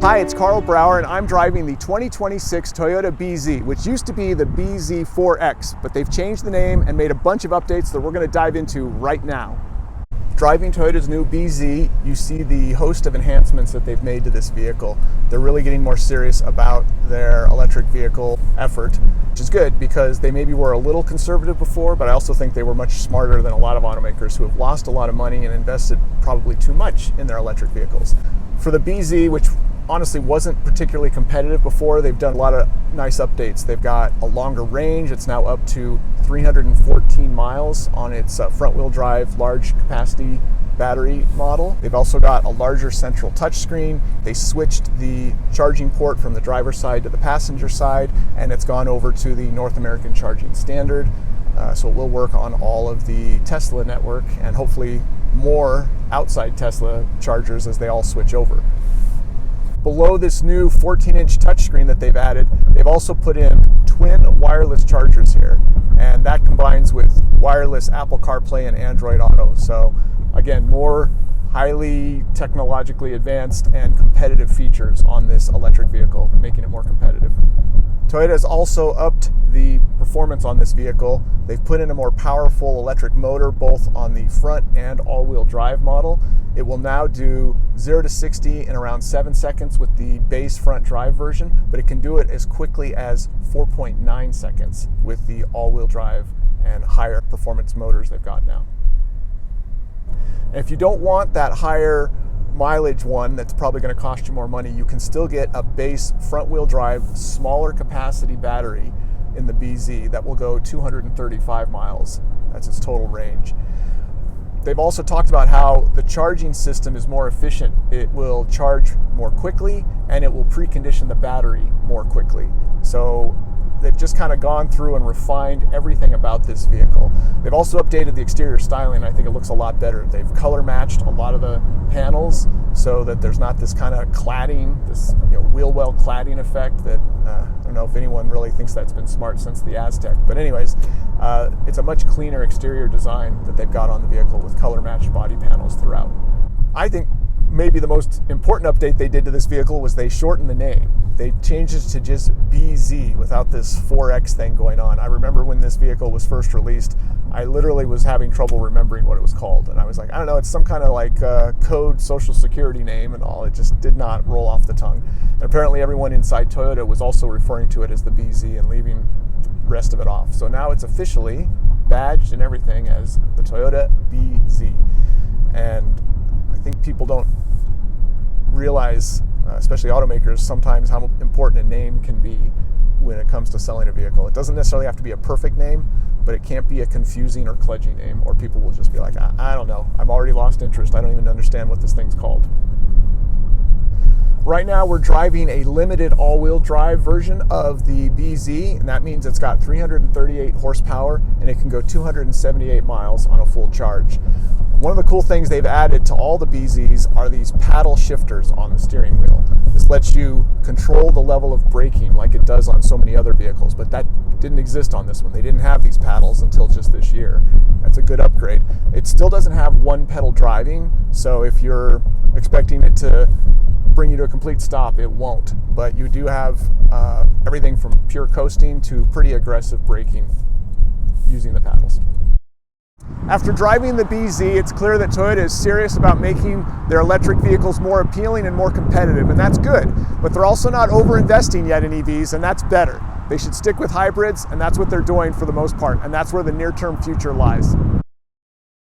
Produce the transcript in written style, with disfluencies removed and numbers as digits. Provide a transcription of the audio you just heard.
Hi, it's Carl Brower and I'm driving the 2026 Toyota BZ, which used to be the BZ4X, but they've changed the name and made a bunch of updates that we're going to dive into right now. Driving Toyota's new BZ, you see the host of enhancements that they've made to this vehicle. They're really getting more serious about their electric vehicle effort, which is good because they maybe were a little conservative before, but I also think they were much smarter than a lot of automakers who have lost a lot of money and invested probably too much in their electric vehicles. For the BZ, which honestly wasn't particularly competitive before, they've done a lot of nice updates. They've got a longer range. It's now up to 314 miles on its front-wheel drive, large capacity battery model. They've also got a larger central touchscreen. They switched the charging port from the driver's side to the passenger side, and it's gone over to the North American charging standard. So it will work on all of the Tesla network and hopefully more outside Tesla chargers as they all switch over. Below this new 14-inch touchscreen that they've added, they've also put in twin wireless chargers here, and that combines with wireless Apple CarPlay and Android Auto. So again, more highly technologically advanced and competitive features on this electric vehicle, making it more competitive. Toyota has also upped the performance on this vehicle. They've put in a more powerful electric motor both on the front and all-wheel drive model. It will now do 0 to 60 in around 7 seconds with the base front drive version, but it can do it as quickly as 4.9 seconds with the all-wheel drive and higher performance motors they've got now. And if you don't want that higher mileage one that's probably going to cost you more money, you can still get a base front-wheel drive, smaller capacity battery in the BZ that will go 235 miles. That's its total range. They've also talked about how the charging system is more efficient. It will charge more quickly and it will precondition the battery more quickly. So they've just kind of gone through and refined everything about this vehicle. They've also updated the exterior styling. I think it looks a lot better. They've color matched a lot of the panels so that there's not this kind of cladding, this wheel well cladding effect that I don't know if anyone really thinks that's been smart since the Aztec. But anyways, it's a much cleaner exterior design that they've got on the vehicle with color matched body panels throughout. I think maybe the most important update they did to this vehicle was they shortened the name. They changed it to just BZ without this 4X thing going on. I remember when this vehicle was first released, I literally was having trouble remembering what it was called. And I was like, I don't know, it's some kind of like code social security name and all. It just did not roll off the tongue. And apparently everyone inside Toyota was also referring to it as the BZ and leaving the rest of it off. So now it's officially badged and everything as the Toyota BZ. And I think people don't realize, especially automakers, sometimes how important a name can be when it comes to selling a vehicle. It doesn't necessarily have to be a perfect name, but it can't be a confusing or kludgy name, or people will just be like, I don't know, I'm already lost interest. I don't even understand what this thing's called. Right now we're driving a limited all-wheel drive version of the BZ, and that means it's got 338 horsepower and it can go 278 miles on a full charge. One of the cool things they've added to all the BZs are these paddle shifters on the steering wheel. This lets you control the level of braking like it does on so many other vehicles, but that didn't exist on this one. They didn't have these paddles until just this year. That's a good upgrade. It still doesn't have one pedal driving, so if you're expecting it to bring you to a complete stop, it won't. But you do have everything from pure coasting to pretty aggressive braking using the paddles. After driving the BZ, it's clear that Toyota is serious about making their electric vehicles more appealing and more competitive, and that's good. But they're also not over-investing yet in EVs, and that's better. They should stick with hybrids, and that's what they're doing for the most part, and that's where the near-term future lies.